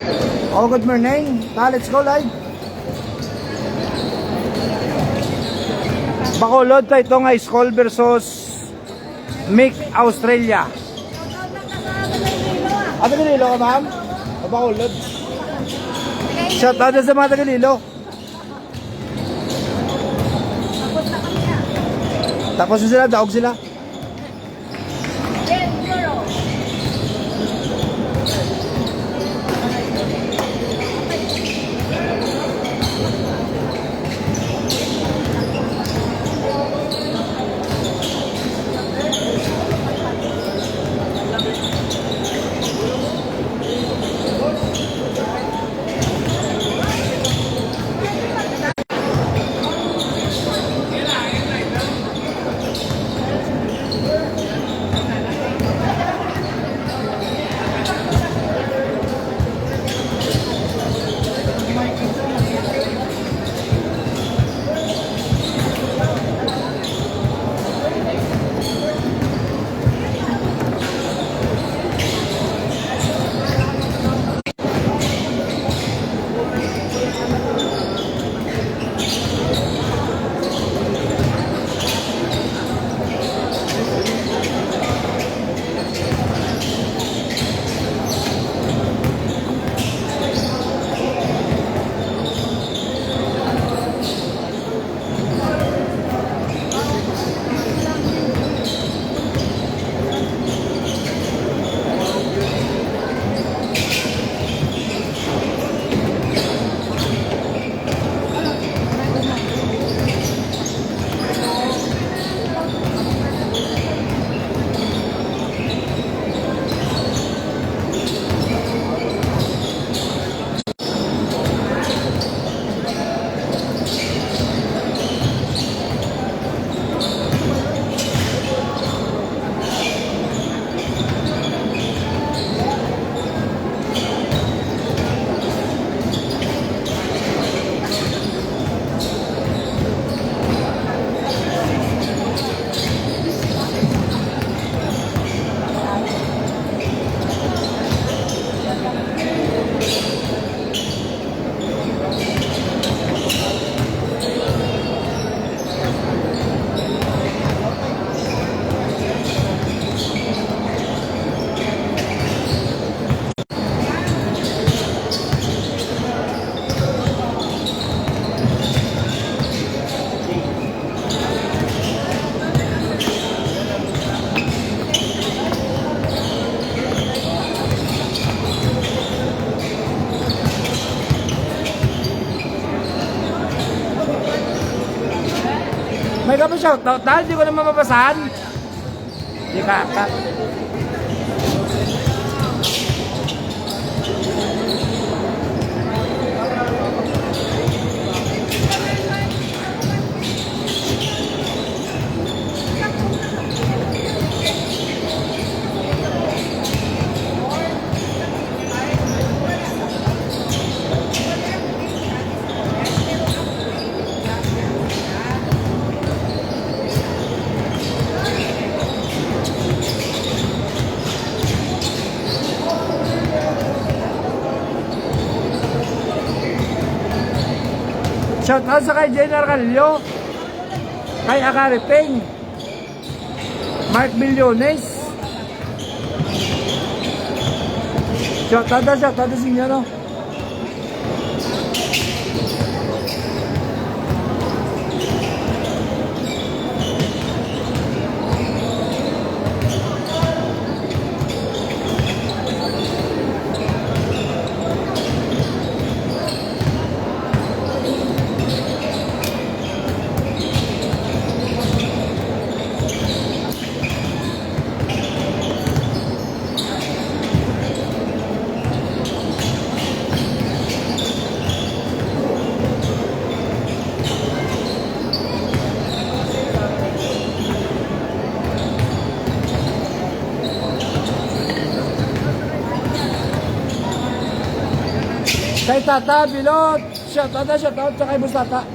Oh, good morning. Let's go live. Bacolod tayo itong Ice Call versus Mick Australia. Tagalilo ka, ma'am? O Bacolod? Shout out sa mga Tagalilo. Tapos sila, daog sila. May ka pa shoutout dahil di ko naman mababasahan. Di ka. Shout out sa kay Jenner Calio, kay Akari Peng, Mark Millones. Shout out sa inyo, no? Kay Tata Bilot, shout out sa kay Bus Tata.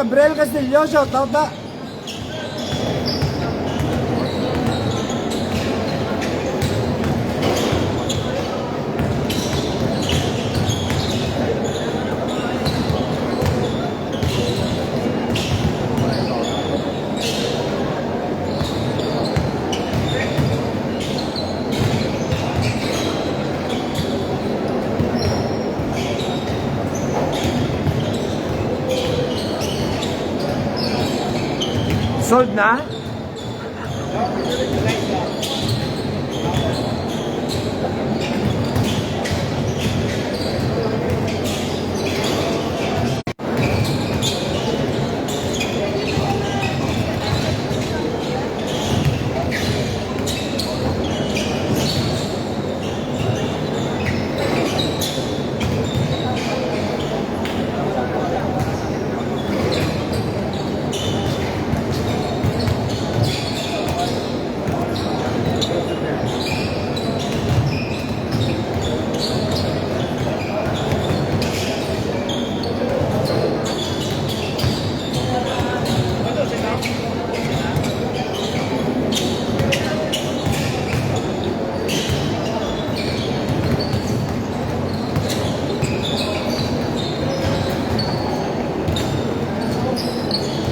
Gabriel Castillo, shoutout na. Sold na?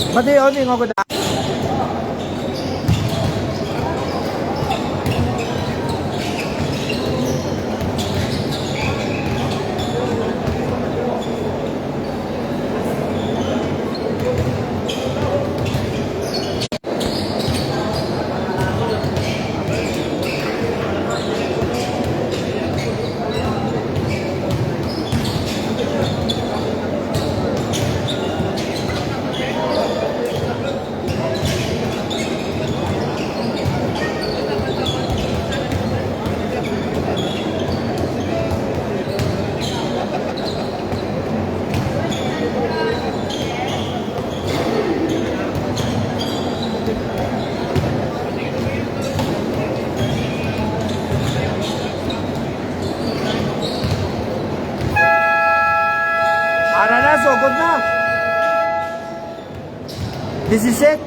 Pati yun, yung ako na. Sugod na. This is it.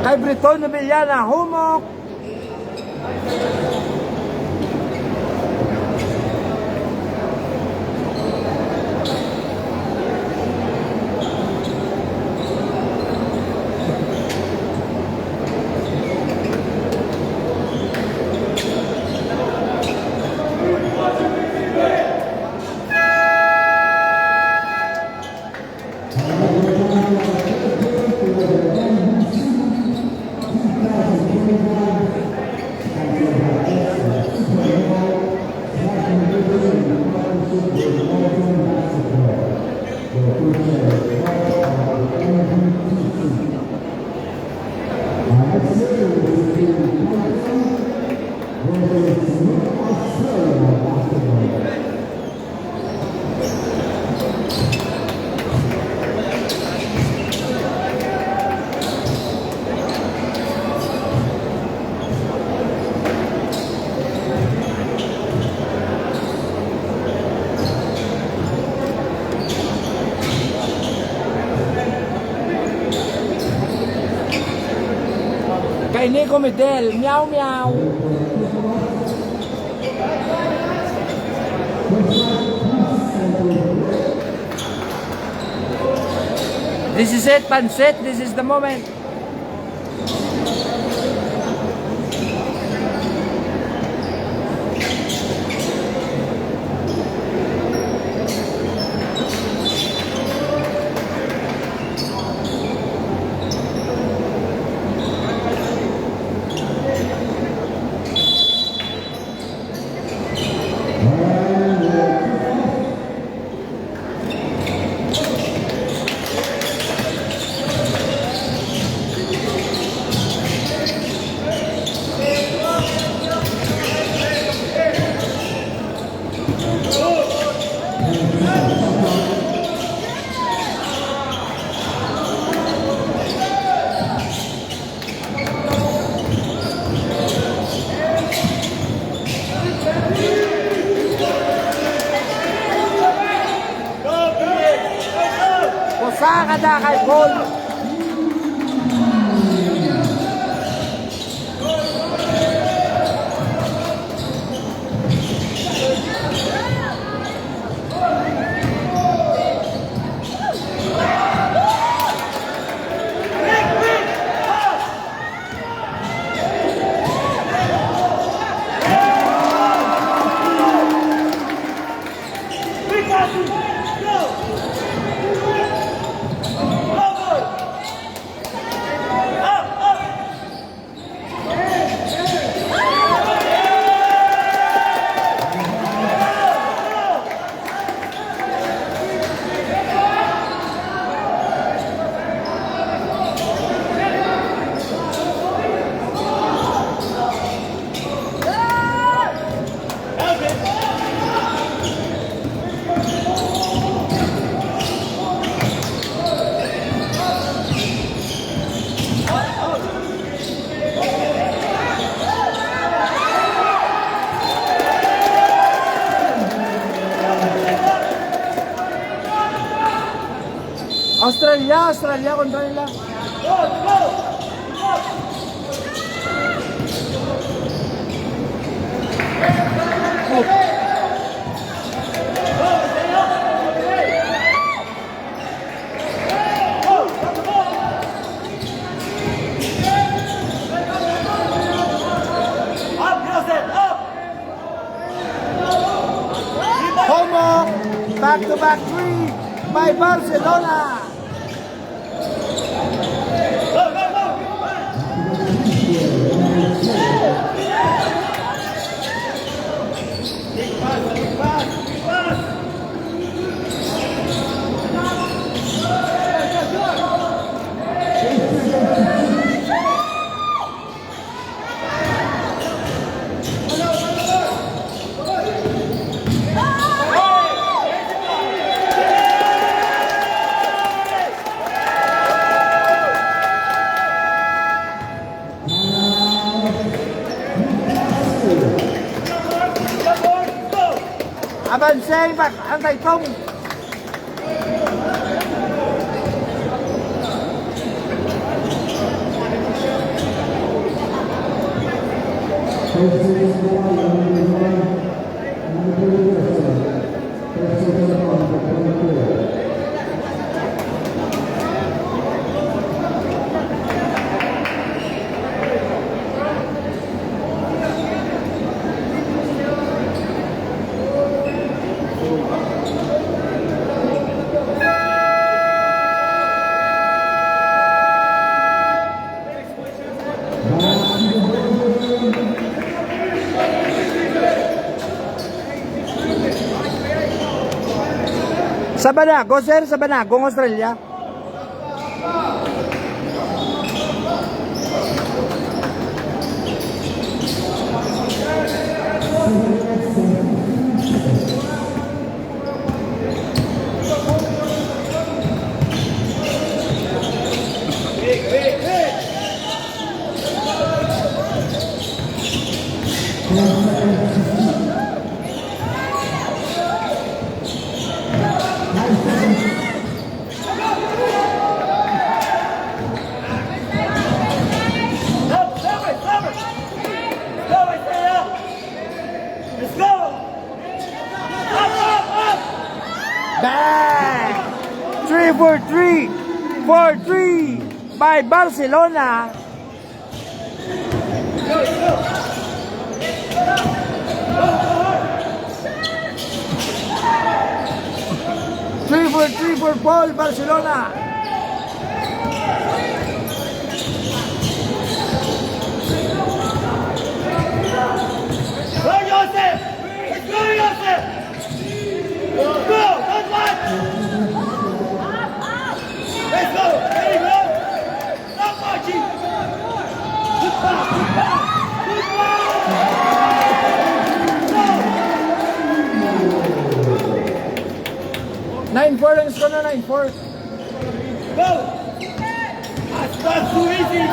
Kay Briton Nobiliana, humok! Kay Nico Medel, meow meow. This is it, Pansit. This is the moment. Kusa kada kay Paul. Australia kontra nila. Como back-to-back three by Barcelona. Avancé và ăn thành công. Sa Banago, sir, sa Banagong, Australia. Bang! 3-4-3, 4-3 by Barcelona. Three for Paul, Barcelona. Go, Joseph! Let's go, Joseph! Go! Don't watch! Let's go! There you go! Stop watching! Good pass! Good pass! Good pass! Go! 9-4 lang score na 9-4. Go! That's too easy!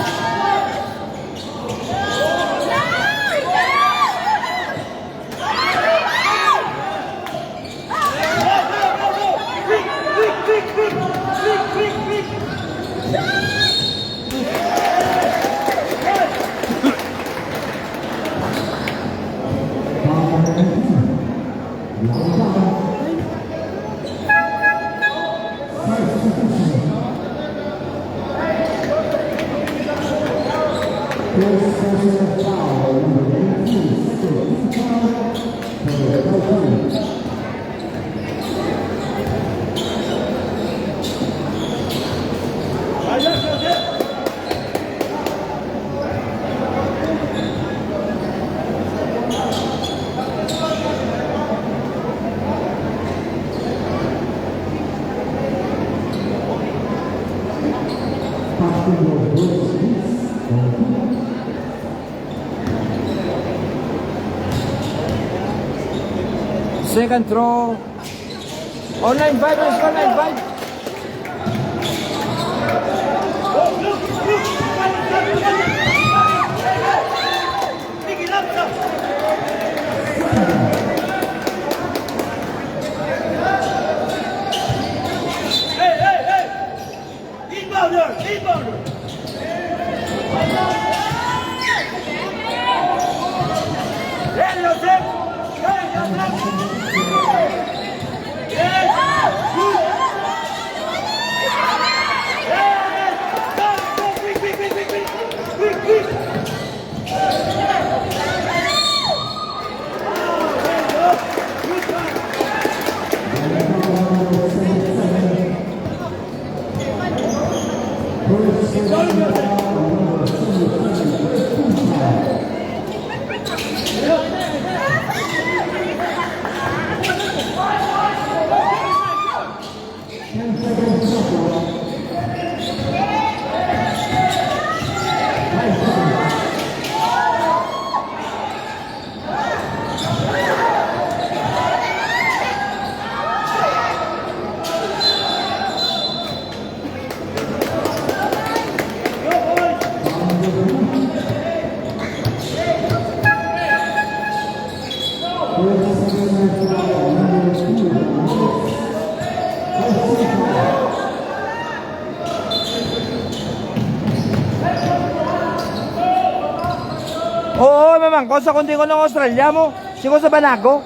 Second throw. Oh, 9-5 lang score, 9-5. Pick it up, son! Hey! Inbounder! Hey, Joseph! Oo, mamang, kung sa kundi ko ng Australia mo, sigo sa Banago.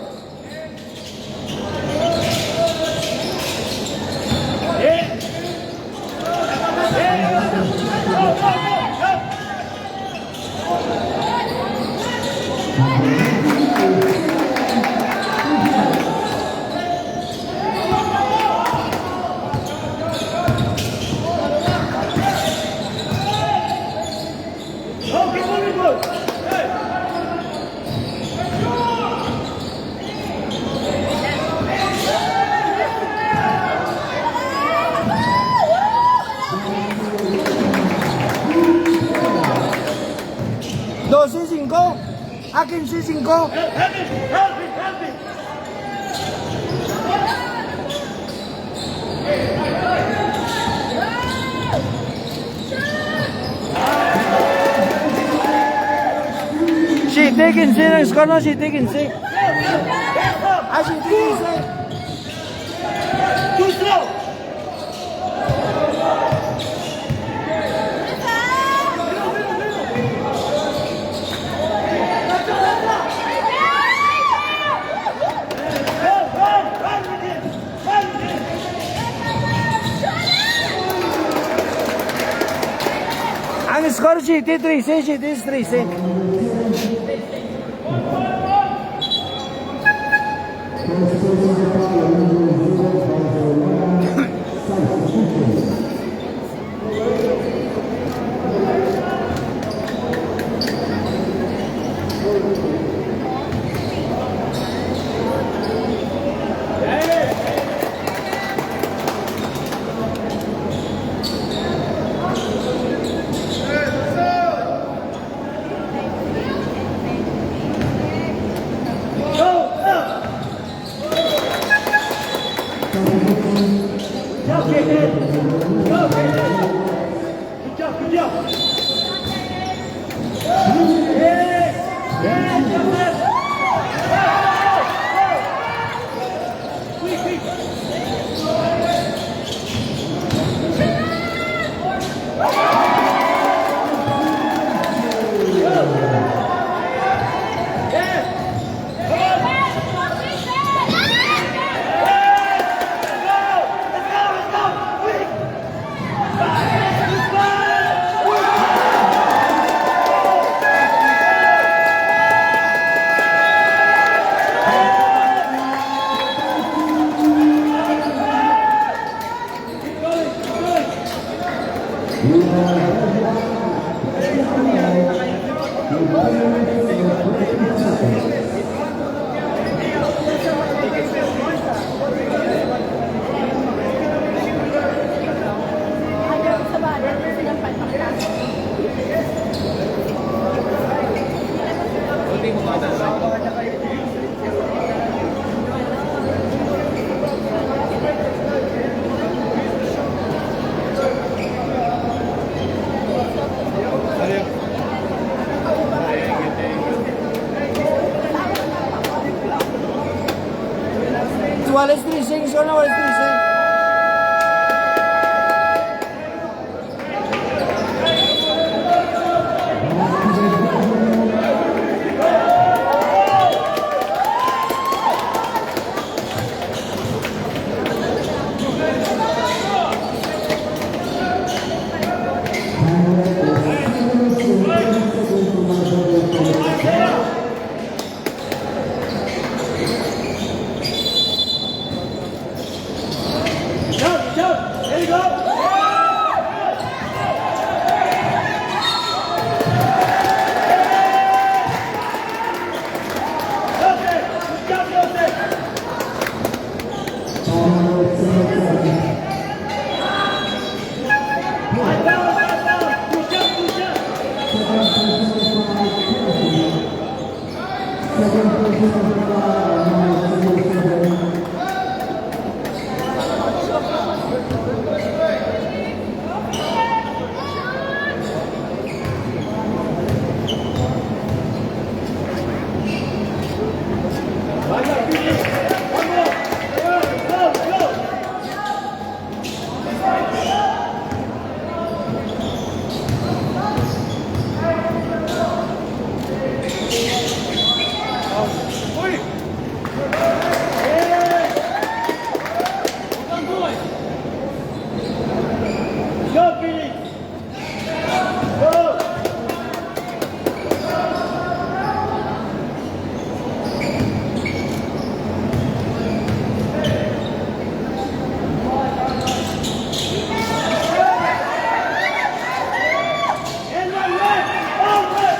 Dosis 5, akin si 5. Help me! Shite 15 ang score no, Shite 15. Ah, Shite 15. Too slow! Ang score Shite 13, Shite 13. job, Jaden. Go, Jaden. Good job, good job. Yes, yes, Joseph. Quick, quick. Wallace Tracing, ikaw na Wallace Tracing. Jump, jump. There you go. Joseph, good job, Joseph. Right down, right down. Good job, good job. Right up, finish. One more. Go, go. Go, Billy. Go. And one left. Over.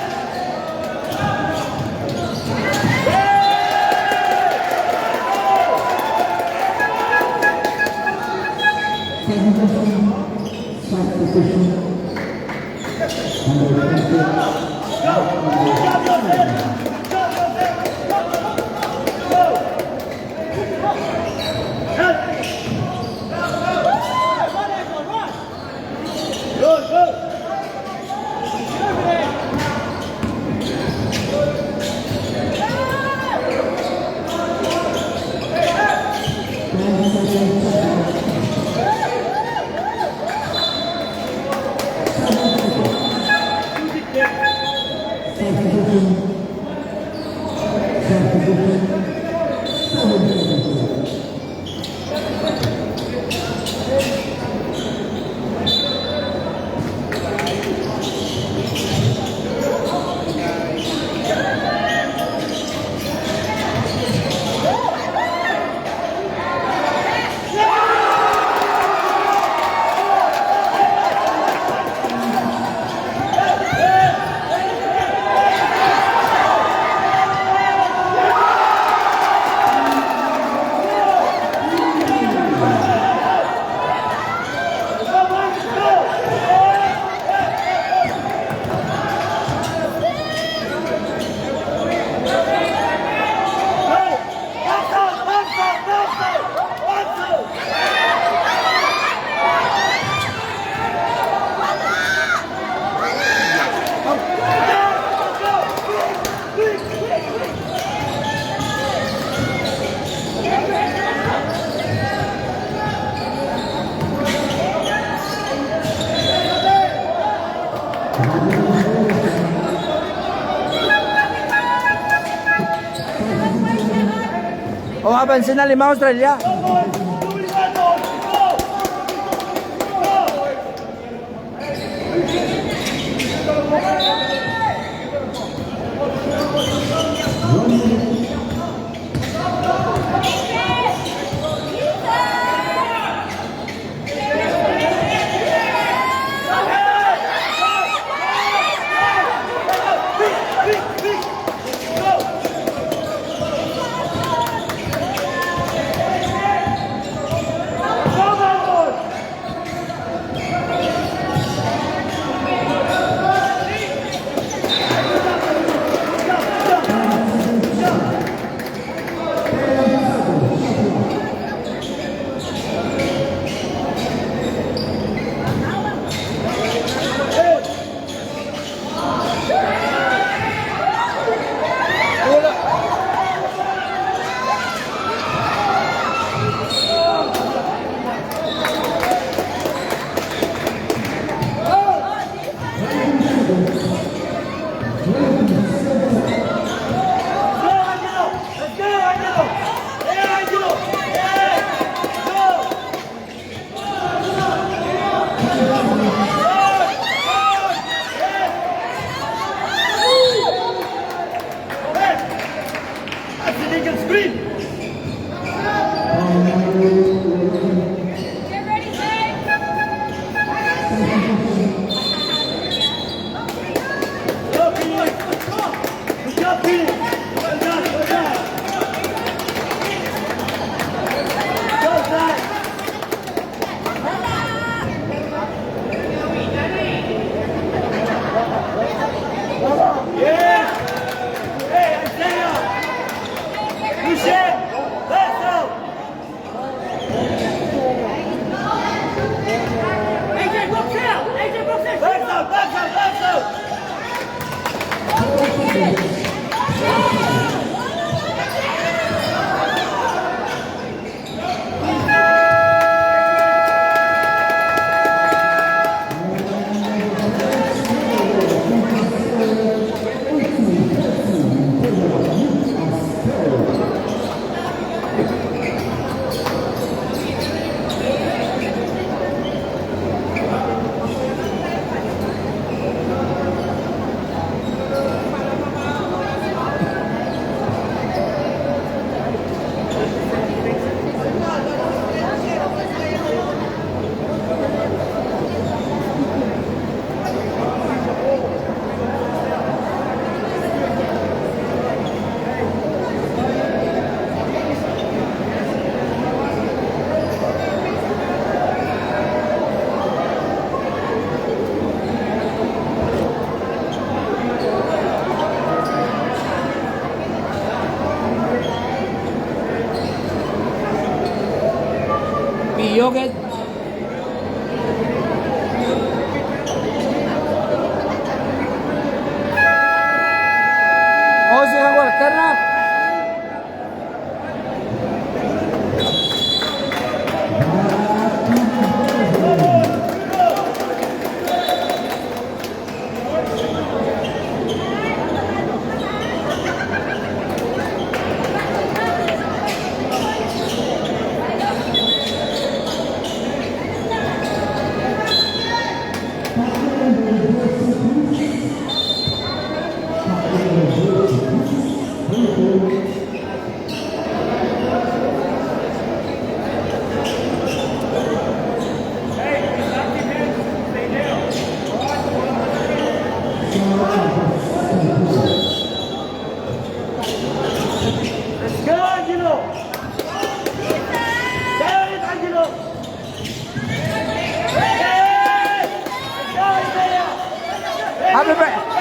Good, good. Abansin na 5 Australia. Yogurt. Oh, silang worker na.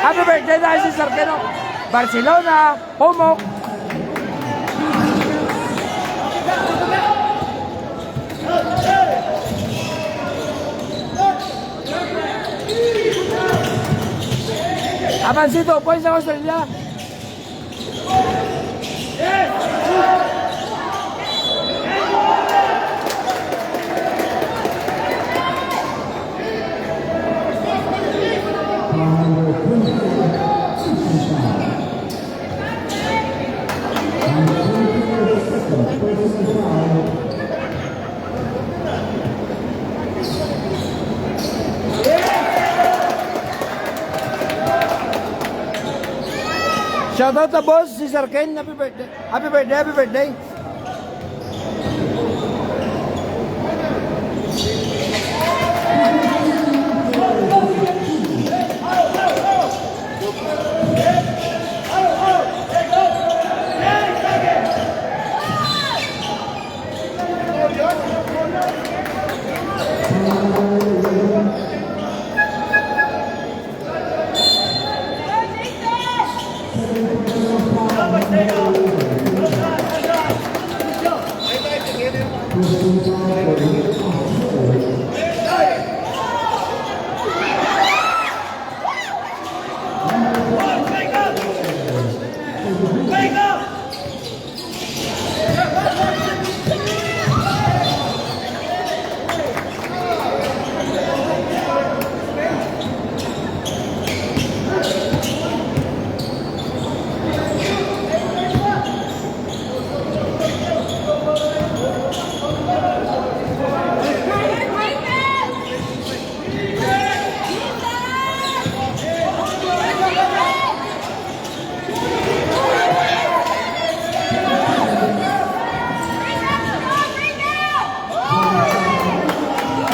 Happy birthday dahil si Sarkeno. Barcelona, Pumok. Abansito, points sa Australia. Shoutout sa boss, si Sir Ken. Happy birthday. Happy birthday, happy birthday.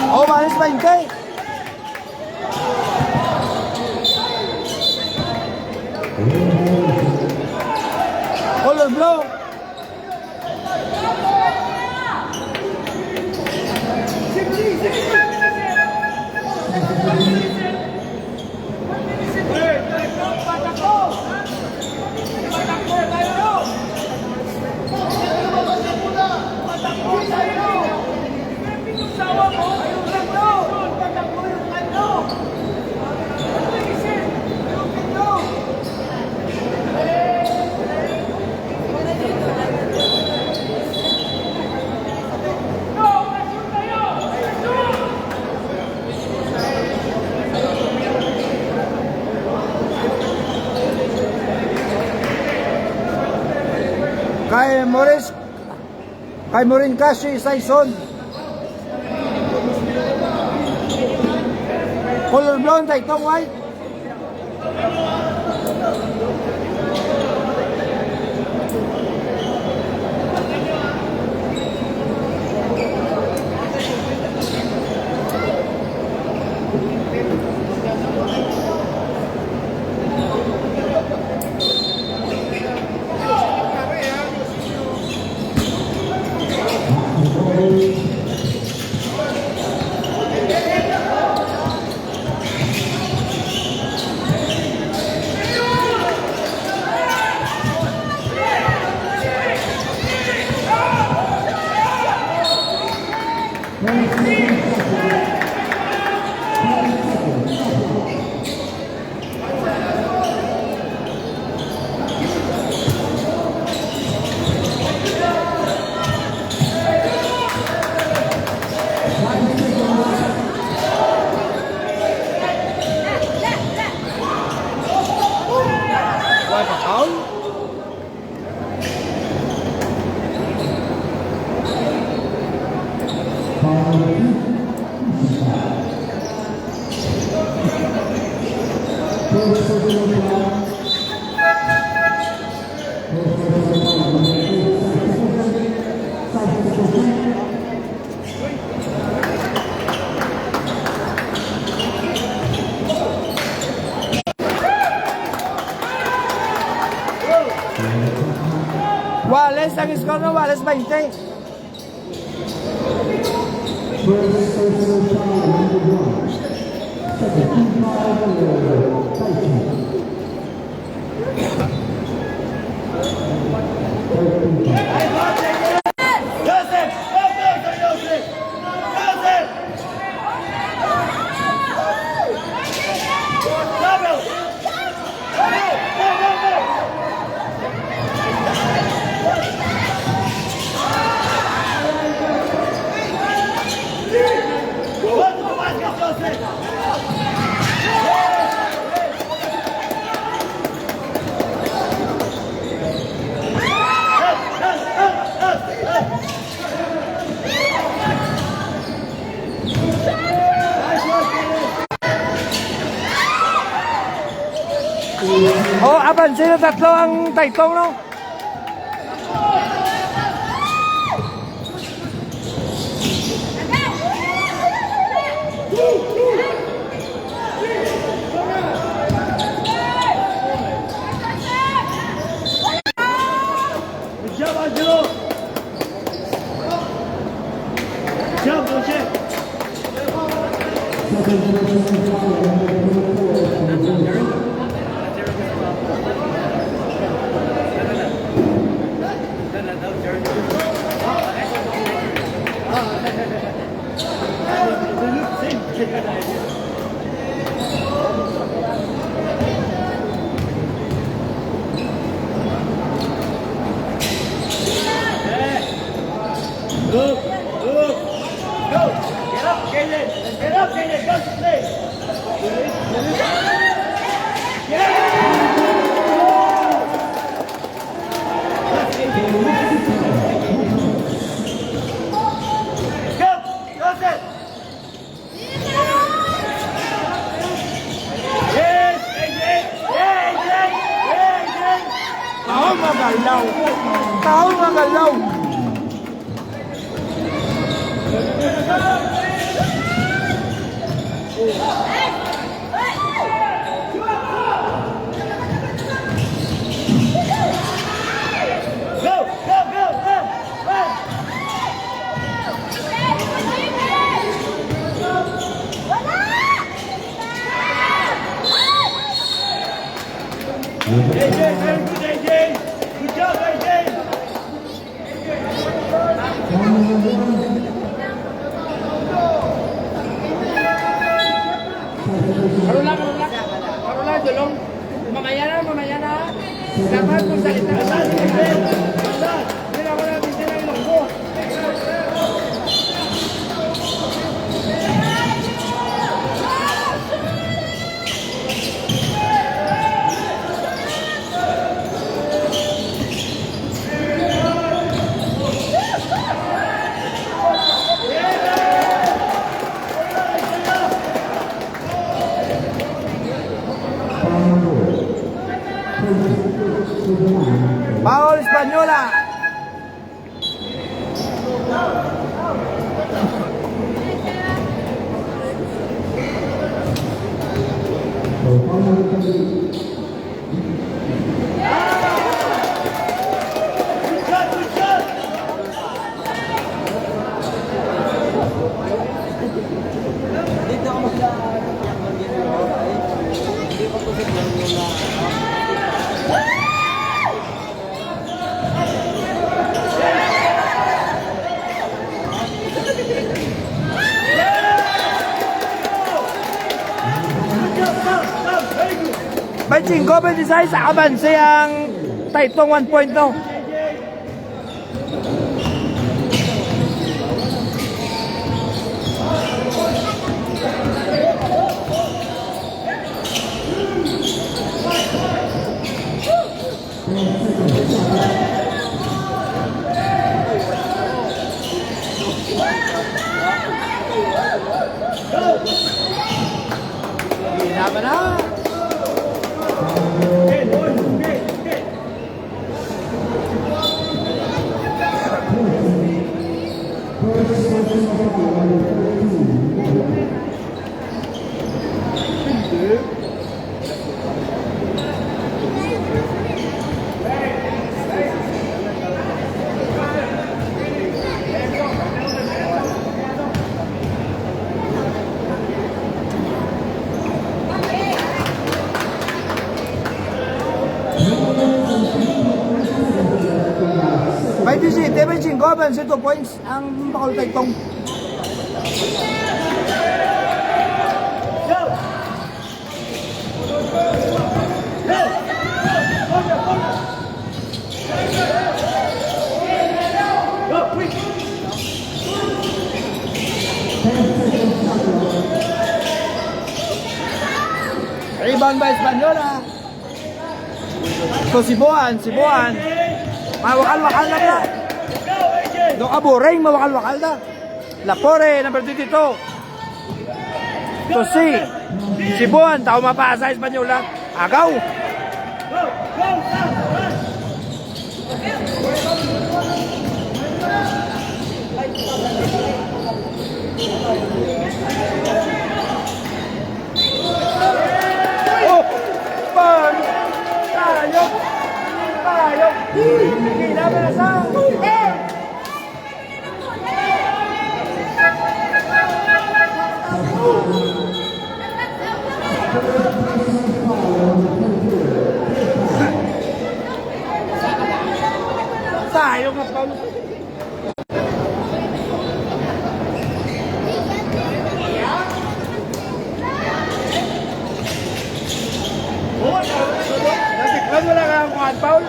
Oh, malis 20. Color blow. Kay Morin Casio Saison. Color blonde, itong white. Wallace, ang score ng Wallace 20. Oh, aban, sino tatlo ang Taytong, no? Good job, Angelo. Good job, Moshe. Look, look. Go. Get up, Kaden. Get up, Kaden. Go to play. Go. Joseph. Yes, AJ. Yeah, AJ. Yeah, AJ. Taon magalaw. Taon magalaw. Go, go, go, run, run. AJ, very good, AJ. Good job, AJ. Karula, dulong. Mamaya na. Dapat kung salita ka sa atin. Hindi na ako natin sila ilonggo. Paul Española. Good shot, good shot. Dito ako hindi pa po siguro na Good job, Sam, Sam, very good. May 5-26 avanse ang Taytong 1 point, no? Hinaban na. Okay, boys, okay, okay. May 17, 25 points ang Bacol Taytong. Go. Go. Go, quick. Rebound by Española. So Sibuan. Mawakal-wakal na pala. Go, AJ. Do kaburing, mawakal-wakal na. Lapore, number 22. To si Sibuan, tao mapasa Española. Agaw. Oh! Pan! Tayog! Tayog! Hindi naman na sa... Tayog na pa. Ano lang ang kuhan, Paul?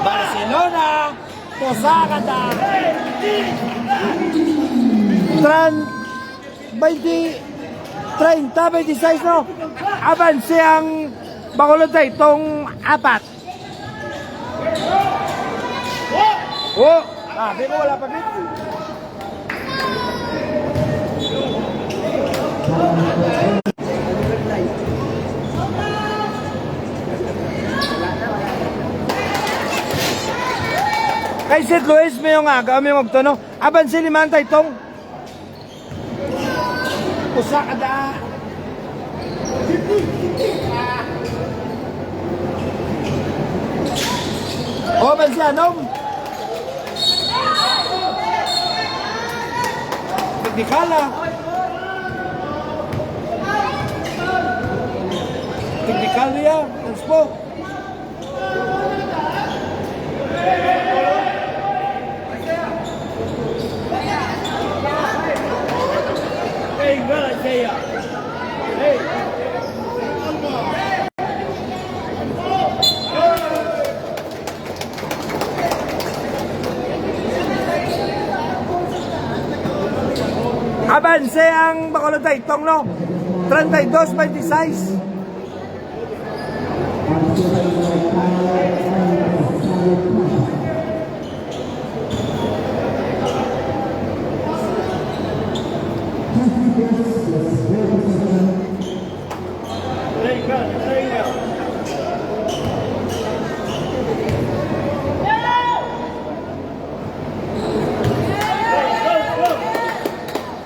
Barcelona, Posagada, 30-26, no? Abanse ang Bacolod sa itong apat. Oh! Sabi ko wala pa bit. Kay St. Louis may yung aga, may yung magtono. Aban si Limanta itong usa kada. O, aban si Anom. Tikdikala. Tikdikala ya. Transpo. Hey, well, I tell ya. Hey. Avanse ang Bacolod Taytong, no? 32-26. There you go. There you go.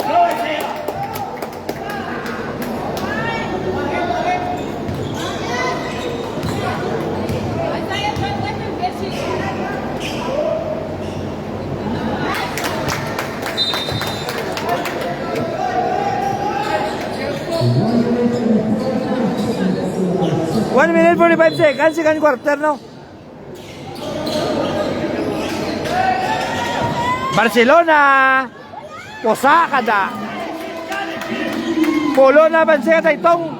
Go, I tell ya. 1 minute 45 seconds, second quarter, no? Barcelona, Posagada, Polo na banse ka itong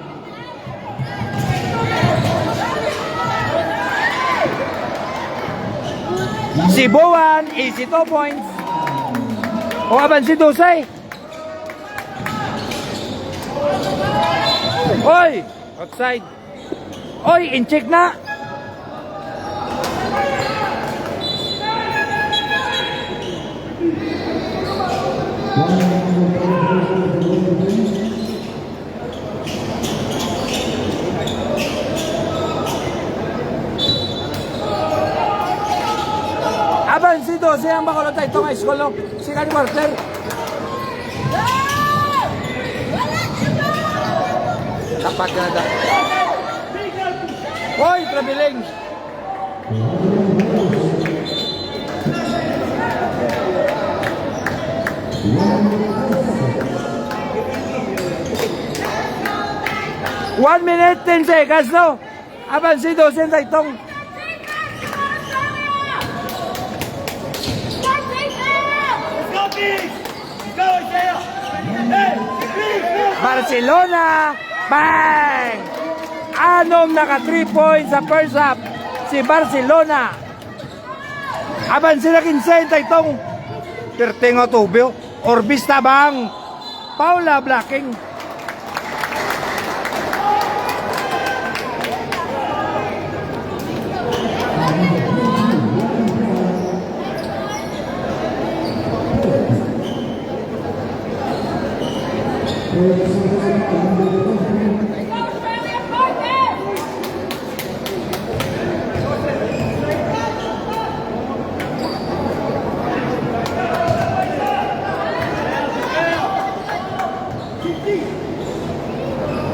Cebuan, 82 points. O abansi 12. Oy, outside. Oy, in-check na. Aban si 12 ang Bacolod itong high school, no? Second quarter. Kapag ka na da. Hoy, traveling. One minute, 10 seconds, no? Aban si 200 Taitong. Let's go, Phoenix! Let's go, Isaiah! Hey, Phoenix! Barcelona. Bang! Anom naka 3 points sa first half. Si Barcelona. Aban sila 15 Taitong. Pertengo tubyo. Orbis tabang. Paula blocking.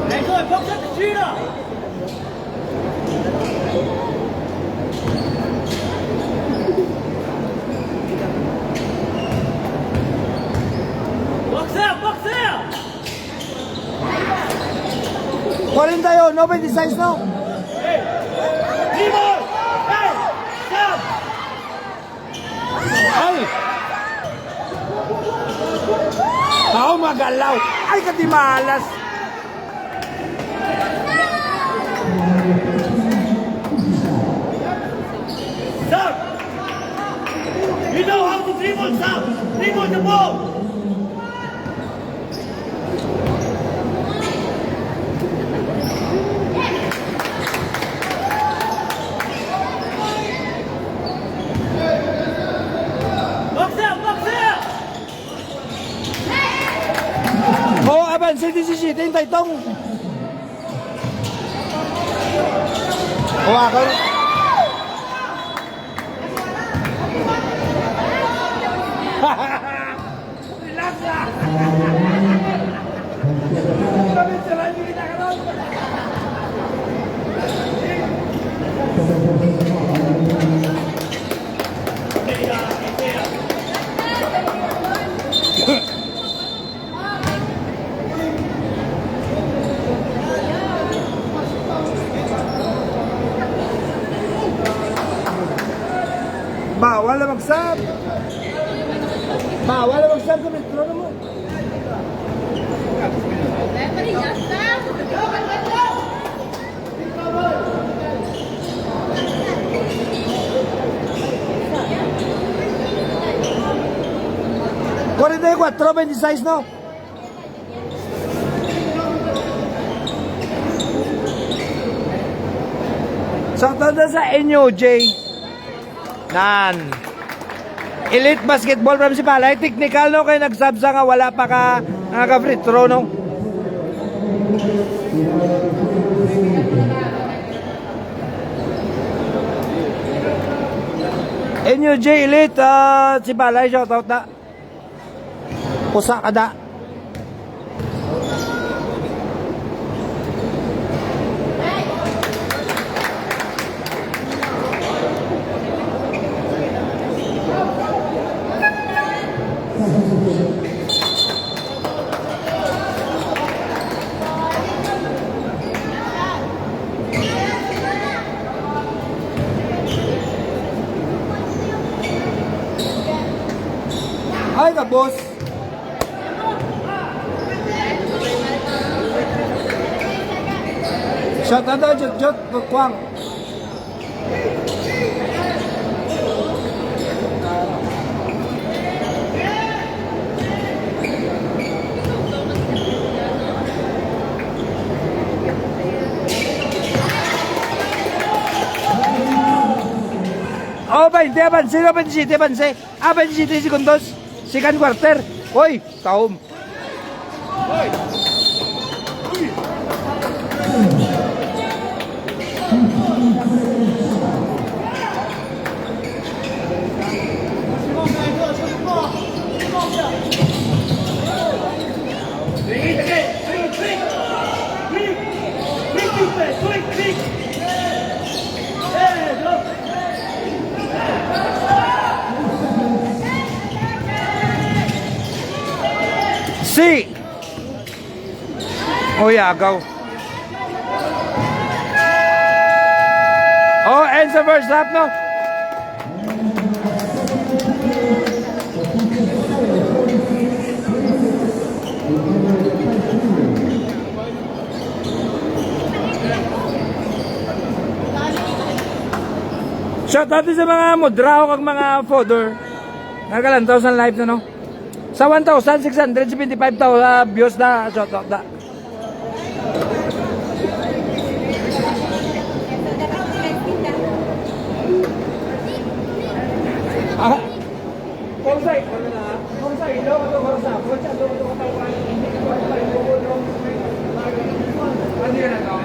Hey, go, box up the cheetah! Box out, box out! 41, 96 no? Hey! Limon! Hey! Stop! Ay! Tao magalaw. Ay, katimalas. Stop! You know how to dribble, stop! Dribble the ball! Box out, box out! Oh, aban si 17 Taitong. Oh, ako. Relax lang. Sabi sila hindi kita kanon. Bawal na magsab. Bawal na magsab sa metro na mo. Cuarenta y cuatro, 26, no? Sakto na sa inyo, Jay. Nan. Elite basketball from si Palay. Technical no kay nagsabsa nga wala pa ka free throw no. NUJ Elite si Palay shoutout na. Pusa kada. Ay ka boss. Shot na daw, jot, kwang. Oh, 20, avance, 27, avance. 27 segundos. Second quarter. Hoy, taom. Si. Oh, yagaw. points sa first half, no? Shoutout din sa mga mudrao kag mga fodder. Nagalantaw sa live na, no? Sa 1,675 views na shoutout da. Ah, konsay, konsay, ilo ato korsa, konsay ato ato katawan, hindi ko pa ito ulo. Ano yan ato?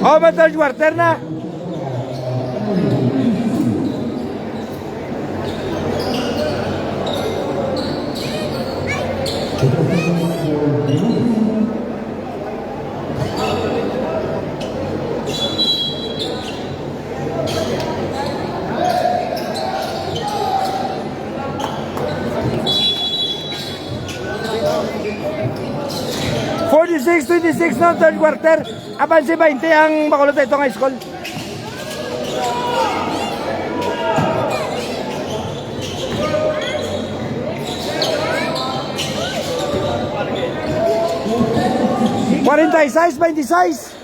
Oh, ba third quarter na? Six 26 no, third quarter. Abansi 20 ang Bacolod ito ng school. Quarenta y seis, 26.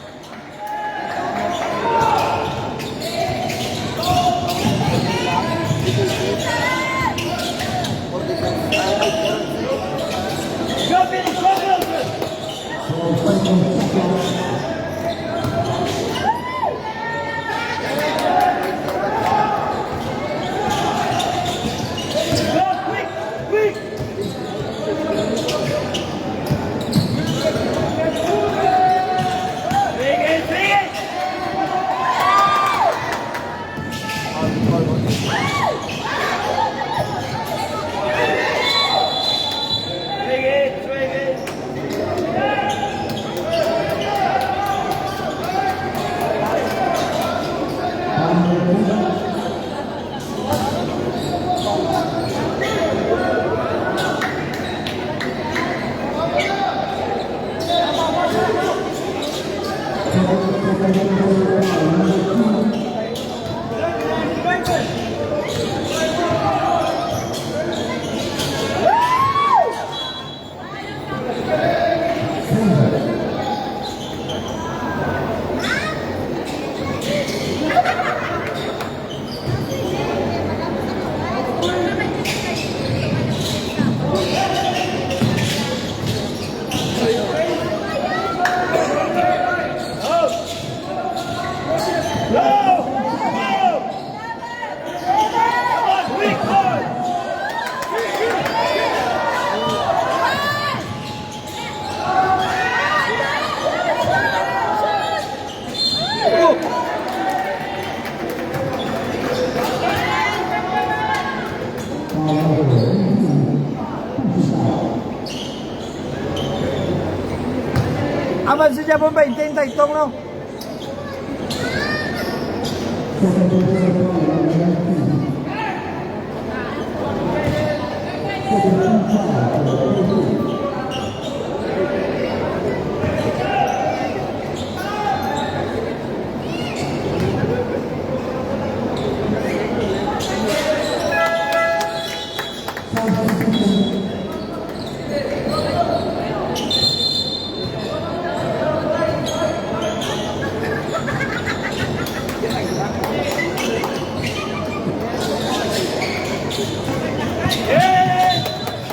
Aban si Japon 20 taitong no.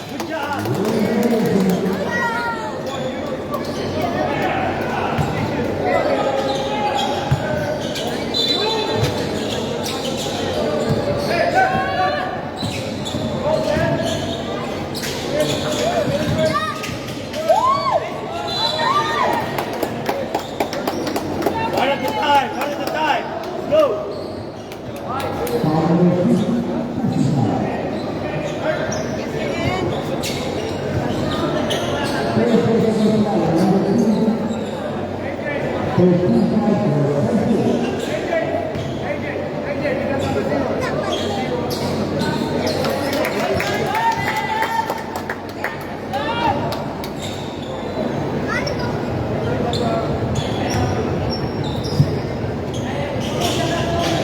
Good job. One at a time, one at a time. Go.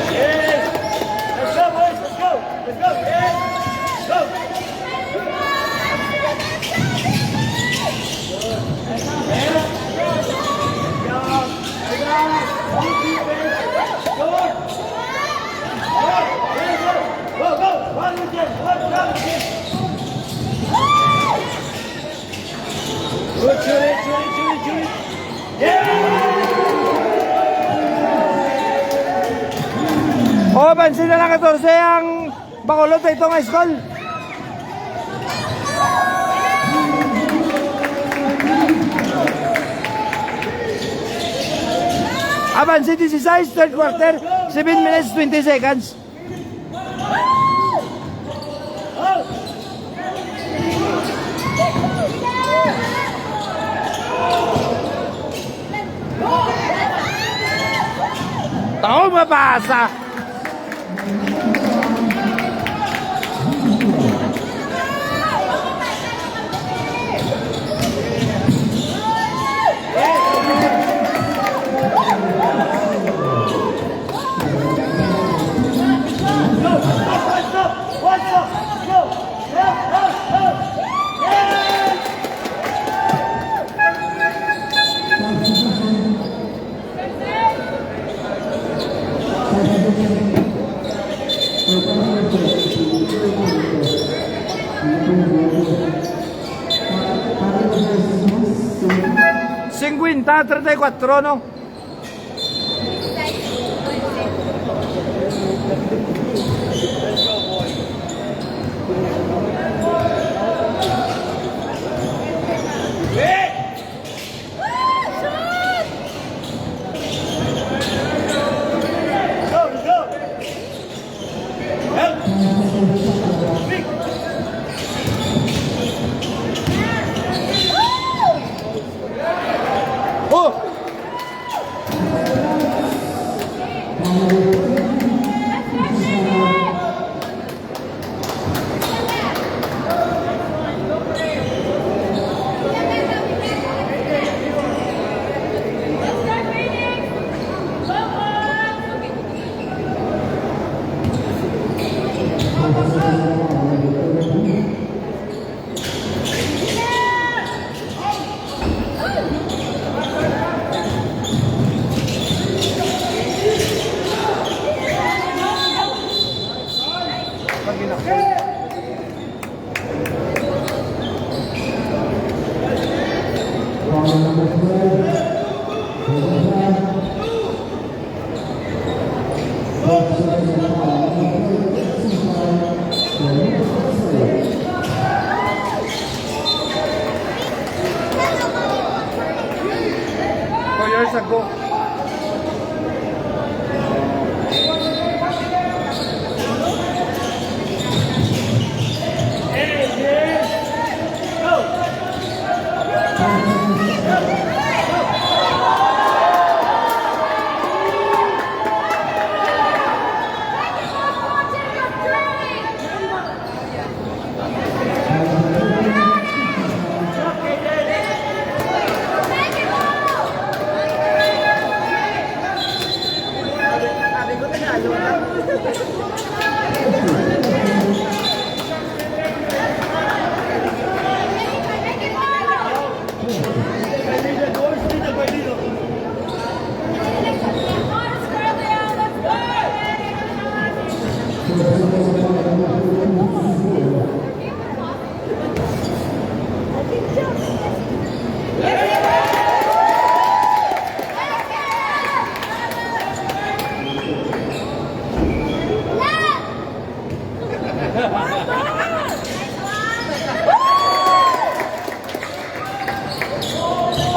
Yes. Let's go, boys. Let's go. Let's go. Yes. Go. Go, go. One again. One again. Good, shoot it, shoot it, shoot it, shoot it. Yeah! O, pansin na lang 14 ang Bacolod ito nga school. Aban si 16, third quarter, 7 minutes 20 seconds. Tao mapasa. What's up? Go! Yeah! Cinquanta, 34, no? Oh! Years ago. Go!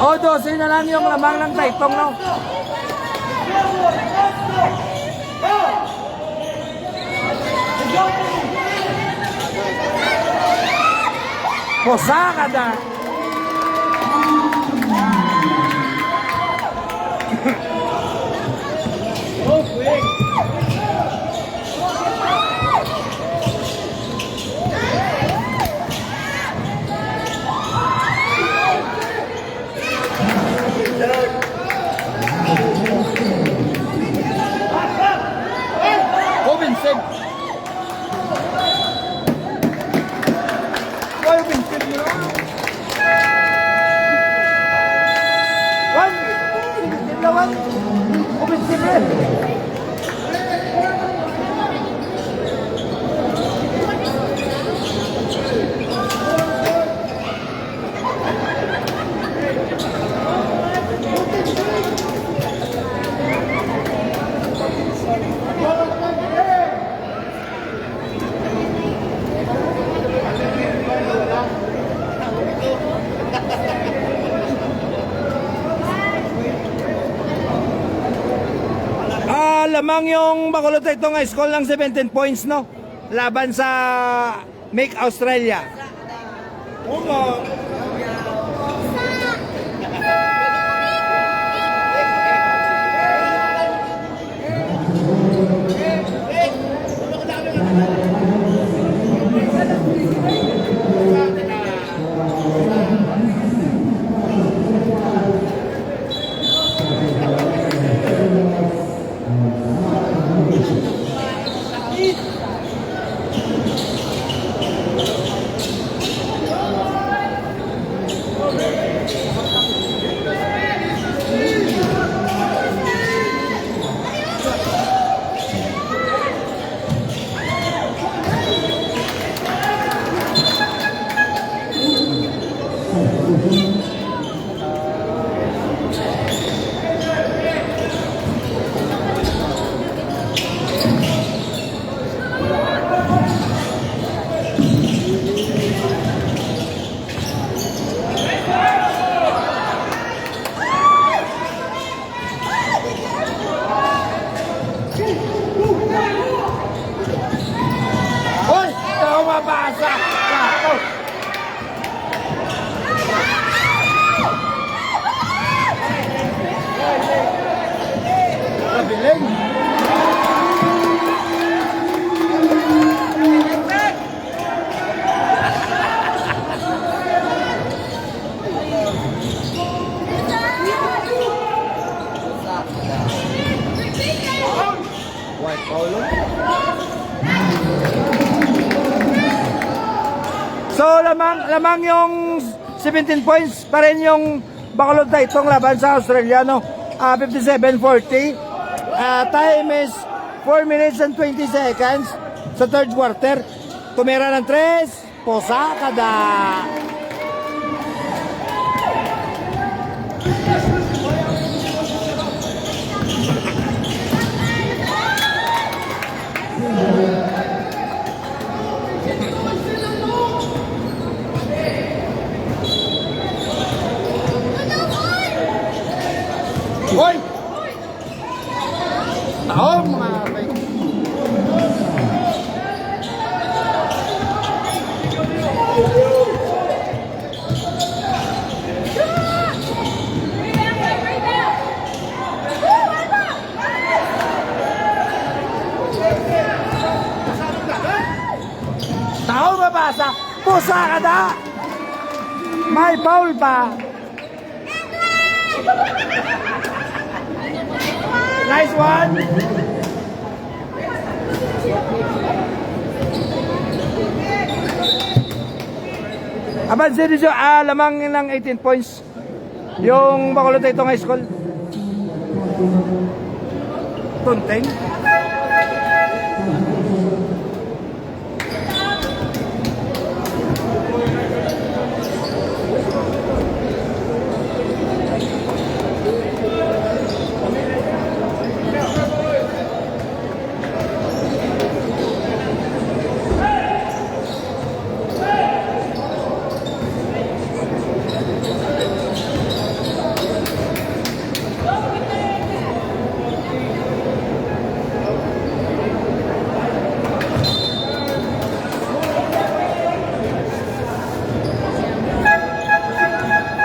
O, 12 na lang yung lamang ng Taytong, no? Posakada. Oh, quick. Vincent. Why Vincent mo? One. Vincent na one. Vincent rin. Lamang yung Bacolod Taytong High School ng 17 points, no? Laban sa Make Australia. Hoy! Ito mabasa! Ako! Kabiling! White Paulo. So lamang yung 17 points pa rin yung Bacolod Taytong laban sa Australiano. 57-40. Time is 4 minutes and 20 seconds sa third quarter. Tumira ng 3. Posakada. Hoy! Tao mga bay. Tao mabasa. Posakada. May foul pa. Nice one. Abansin dito, lamang ng 18 points yung Bacolod Taytong High School. Tunteng.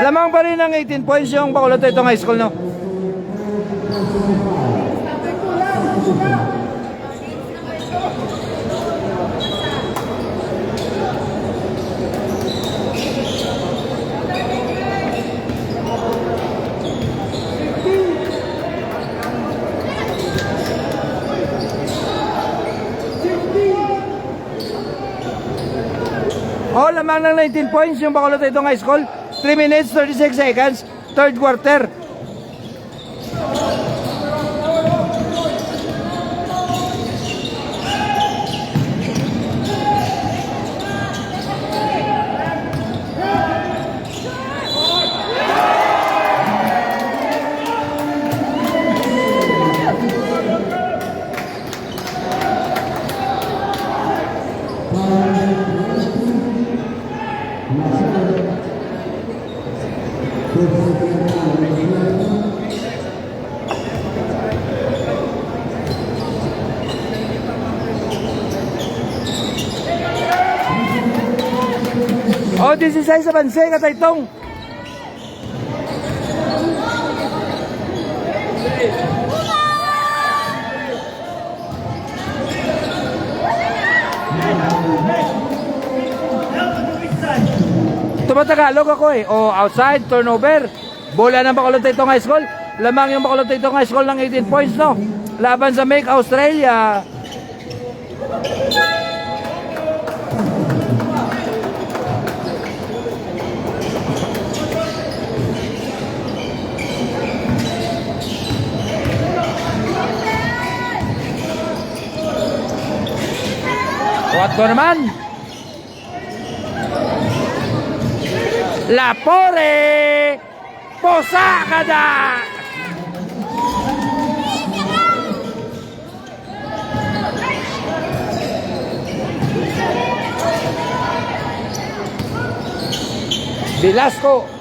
Lamang pa rin ng 18 points yung Bacolod Taytong High School, no? Oh, lamang ng 19 points yung Bacolod Taytong High School. 3 minutes, 36 seconds, third quarter. Oh, 16 sa banse, Kataytong. Tumatagalog ako eh. Oh, outside, turnover. Bola ng Bacolod Taytong High School. Lamang yung Bacolod Taytong High School ng 18 points, no? Laban sa Make Australia. What ko naman? Lapore! Posakada! Velasco!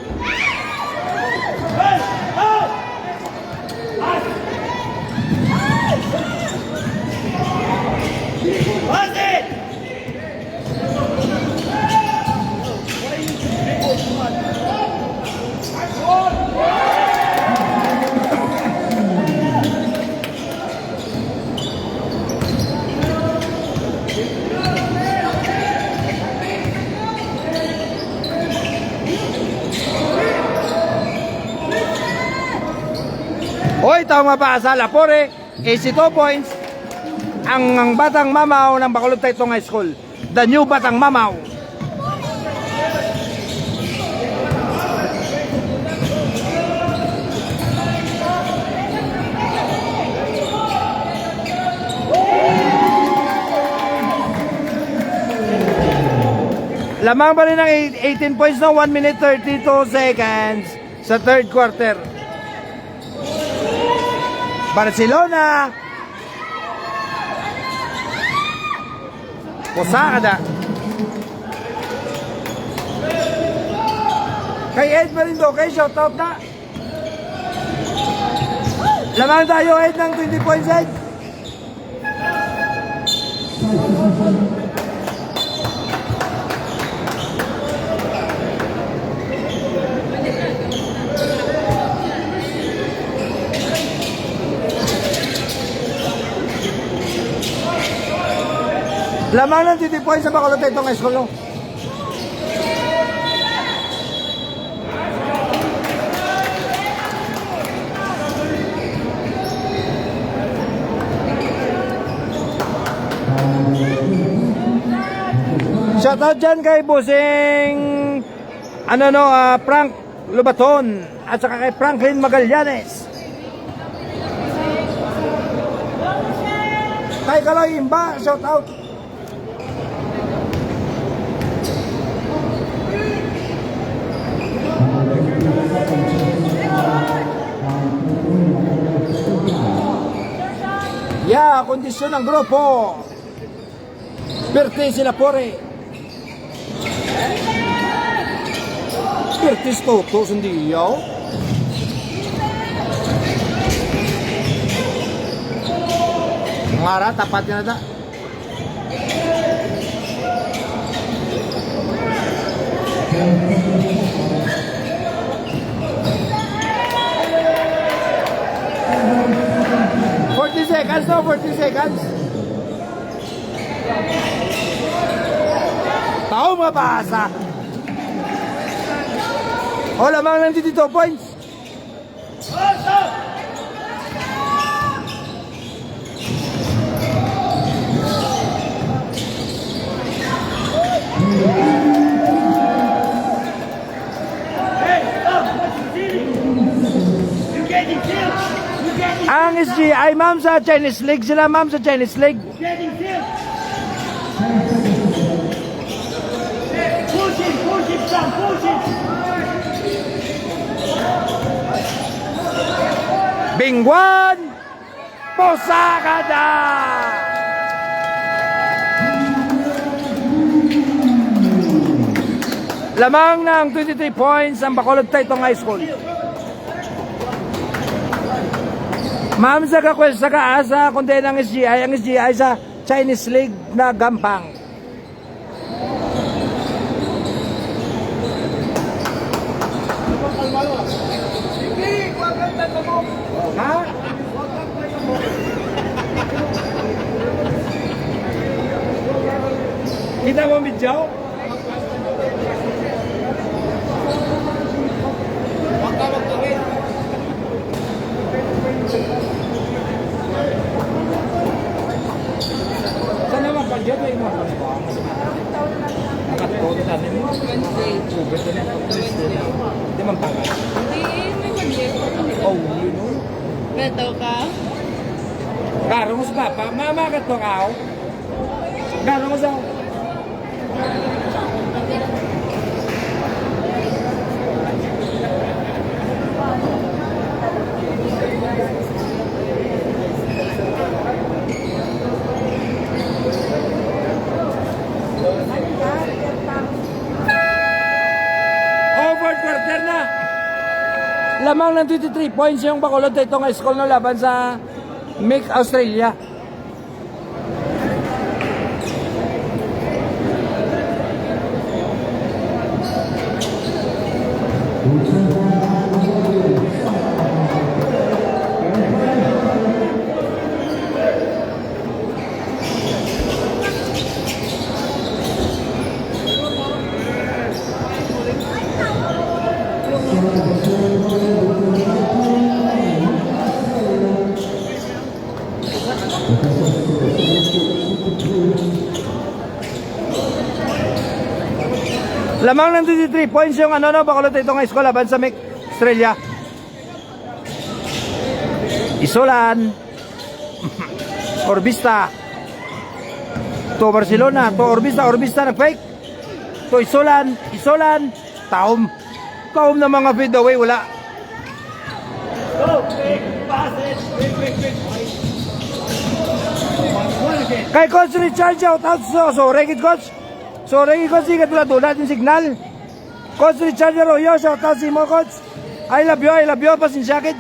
Hoy, tama pa sa Lapore, 82 points ang Batang Mamaw ng Bacolod Taytong High School. The new Batang Mamaw. Lamang pa rin ng 18 points na 1 minute 32 seconds sa third quarter. Barcelona. Posada. Kay Ed Marindo, kay shoutout na. Lamang tayo Ed ng 20 points Ed. Lamang ng 20 points sa Bacolod Taytong High School, no? Shoutout dyan kay Busing Frank Lubaton at saka kay Franklin Magallanes. Kay Kaloy Imba, shoutout. Yeah, kondisyon ng grupo. Pertis Lapore. Pertis Toto Sundiyaw. Ngara, tapat niya na da. seconds to 40 seconds. Tao mabasa. O lamang ng 22 points. You're getting killed. You're getting Ang SGI, ma'am, sa Chinese League. Sila, ma'am, sa Chinese League. getting killed. Push it, son, push it. Bingwan Posakada. Lamang ng 23 points ang Bacolod Taytong High School. Ma'am, sa kakwes sa kaasa, kundi ng SGI, ang SGI sa Chinese League na Gampang. Ha? Kita mo video? Saan naman pag dito yung mga pasbang? Nakatulog natin mo. Ugat na lang. Hindi man pangal. Hindi, may mali. Oh, you know. Beto ka? Garo mo sa papa. Mama ka to kao. Garo mo sa... Over quarter na. Lamang ng 23 points yung Bacolod Taytong High School na laban sa Make Australia. Lamang ng 23 points yung Bacolod Taytong High School laban sa Make Australia. Isolan. Orbista. To Barcelona, to Orbista, Orbista nag-fake. To Isolan, Isolan, Taom. Taom na mga feed away, wala. Go, quick, passes. Quick. One again. Kay Coach Richard, shout out so Regit Coach. So Regit Coach, ikat tulad yung signal. Coach Richard Arroyo, shout out si mo Coach. I love you, pasinsakit.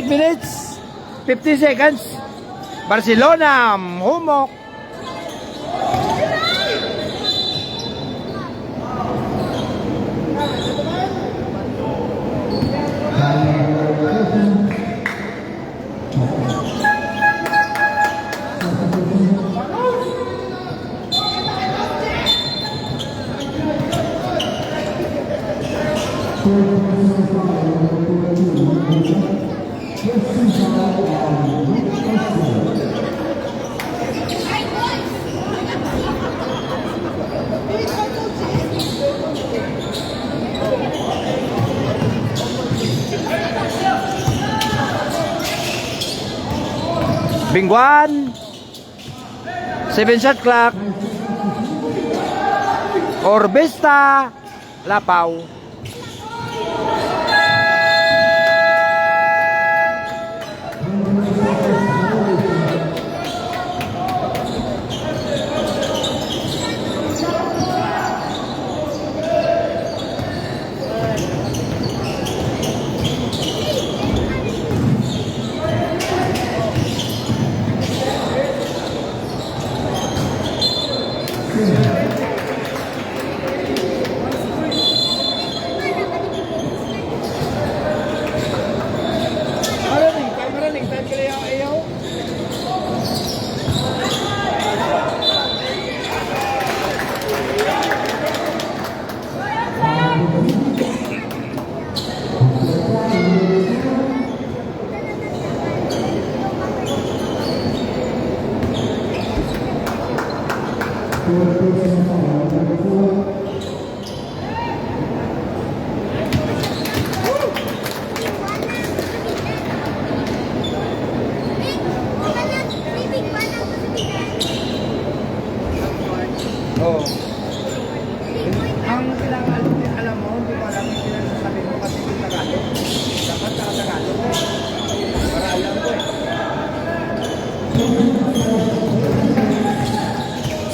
Minutes, 50 seconds. Barcelona, humok. Bingwan 7 shot clock. Orbista Lapaw.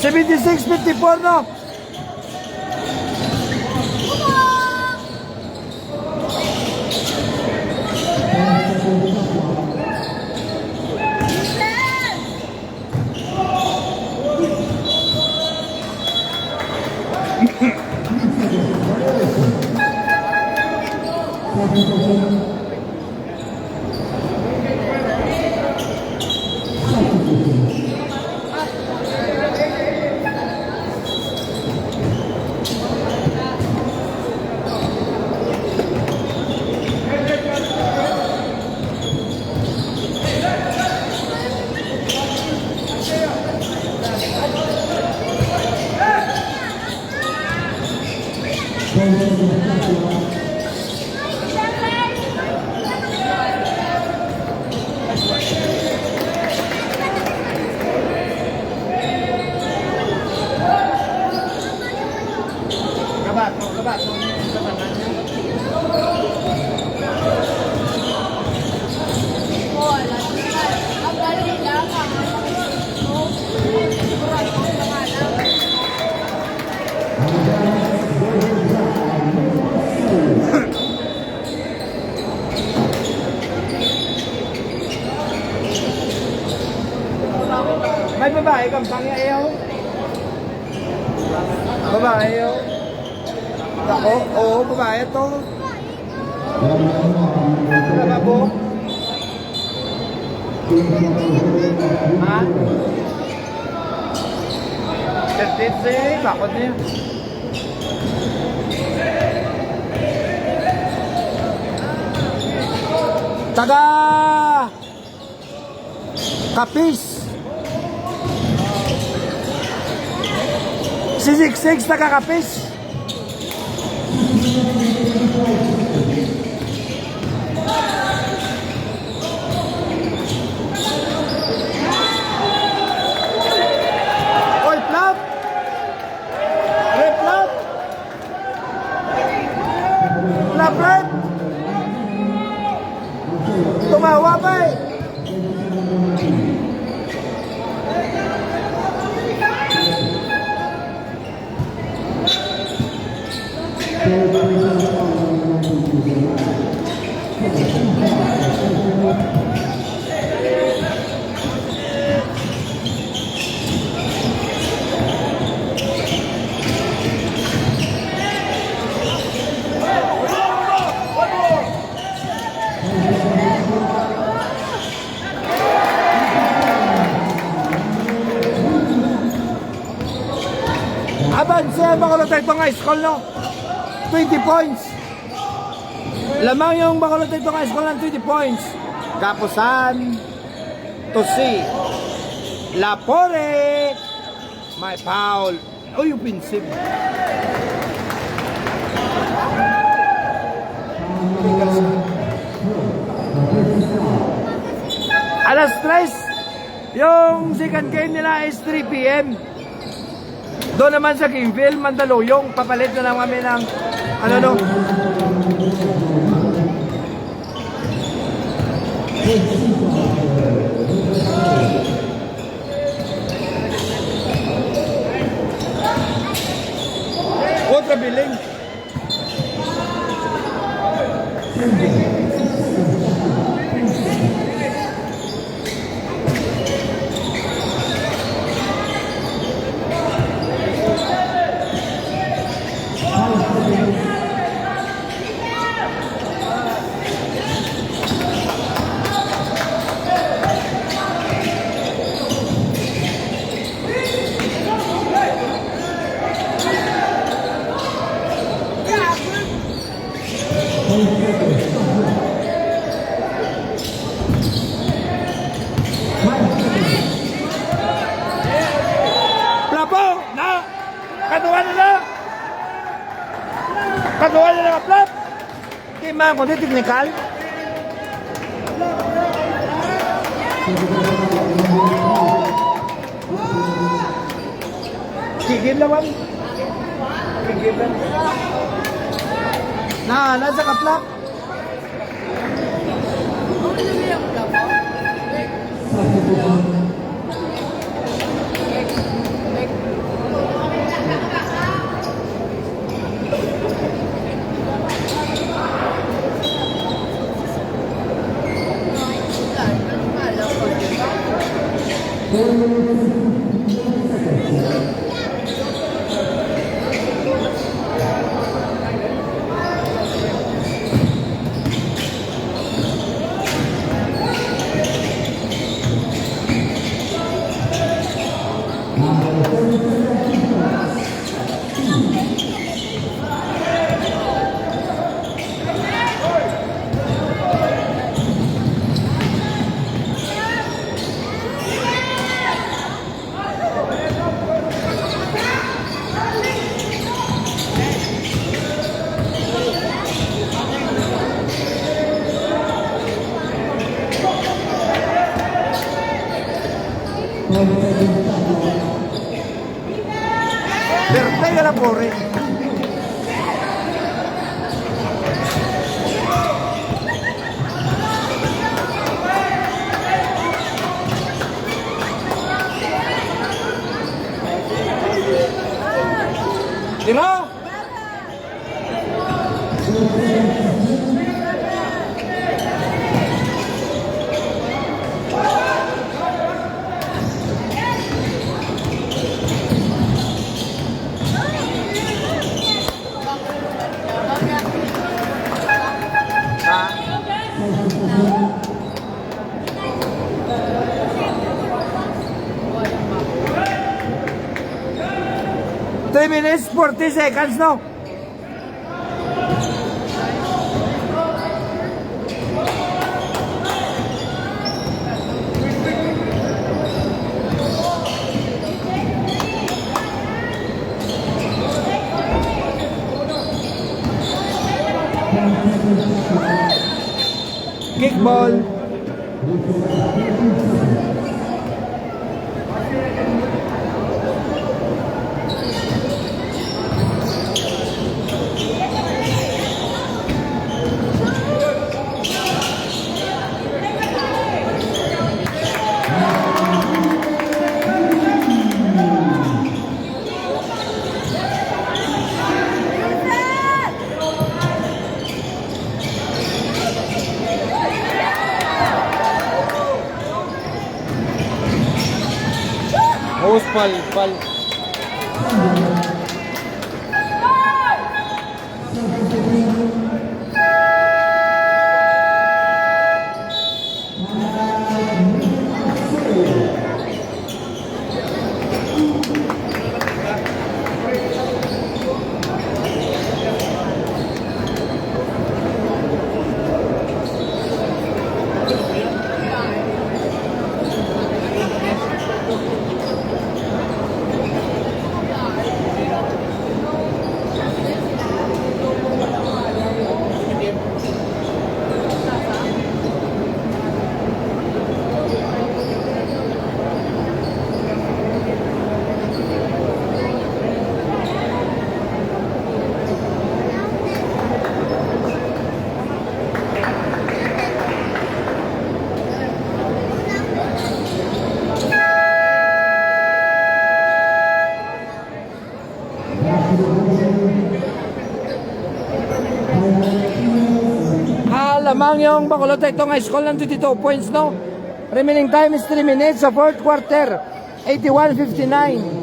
76-54, no? May babae kang pangyayaw? Babae yun? Ako? Oo, babae to. Lababo? Ha? 13 bakit niya? Taga Kapis. Si 66 taga Kapis. Oy, flap! Red flap! Flap red! Tumawa pa eh! Abanse ang Bacolod itong high school, no? 20 points. Lamang yung Bacolod itong high school ng 20 points. Kapusan, Tosi, Lapore, may foul. O yung pinsip. Alas 3, yung second game nila is 3 p.m. Doon naman sa Kingville, Mandaluyong, papalit na lang kami ng ano no. Otra billing. Plapo! Na! Katuwa nila! Katuwa nila ka plap! Di man, kundi technical. Kigil naman. Kigil naman. Nasa ka plap. Verde ka na po rin. Tira! Three minutes, 40 seconds, no? Kickball. Haus pal. Lamang yung Bacolod itong high school ng 22 points, no? Remaining time is 3 minutes sa fourth quarter. 81-59.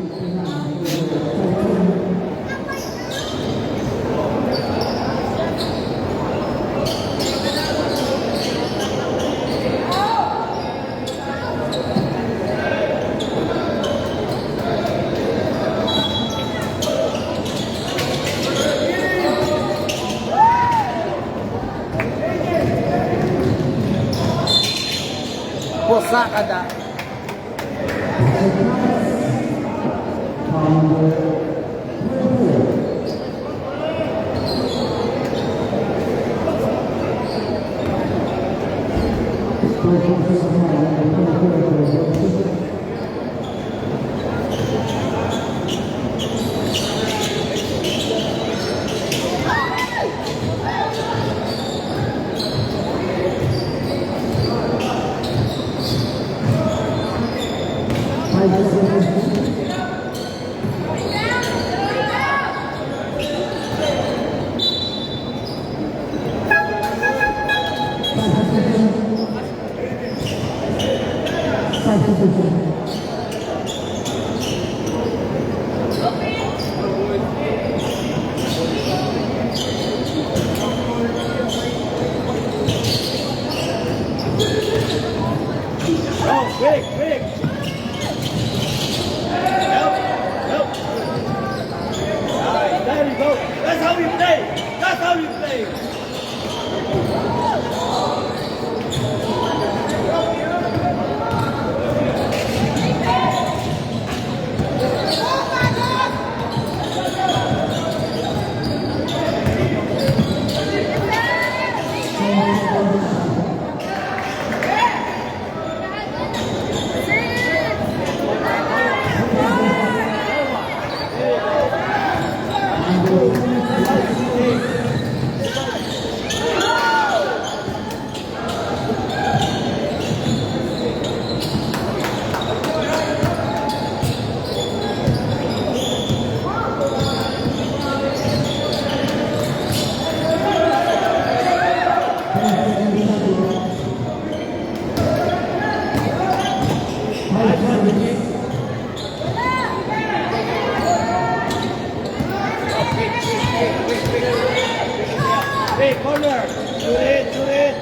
Posakada. Oh, quick, quick. Help, help. Alright, there you go. That's how we play. That's how we play. Hey, corner. Shoot it, shoot it.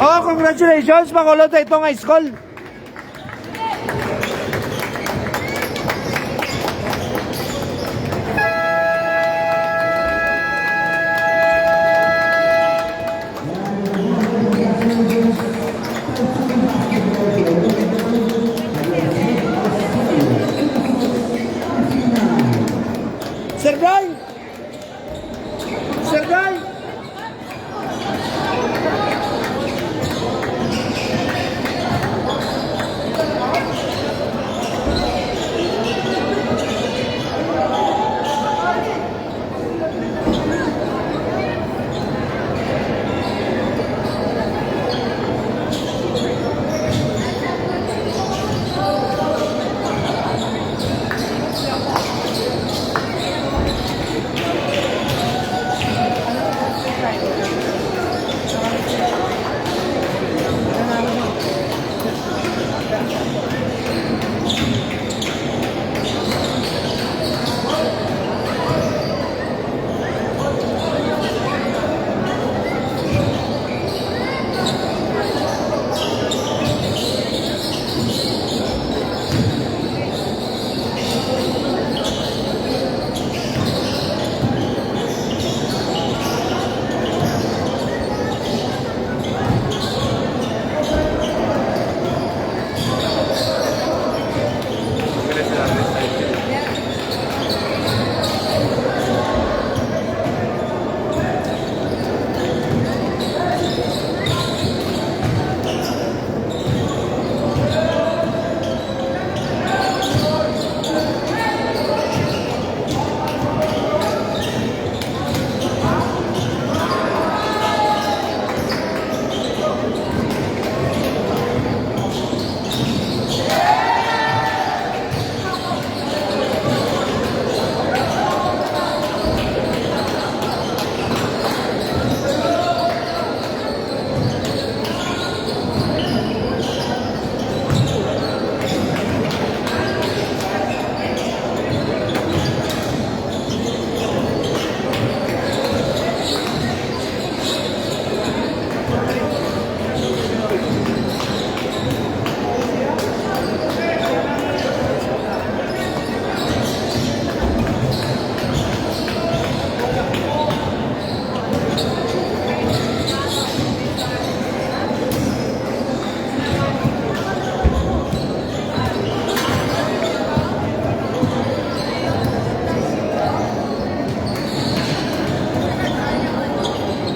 Oh, congratulations, Bacolod. Ito nga school.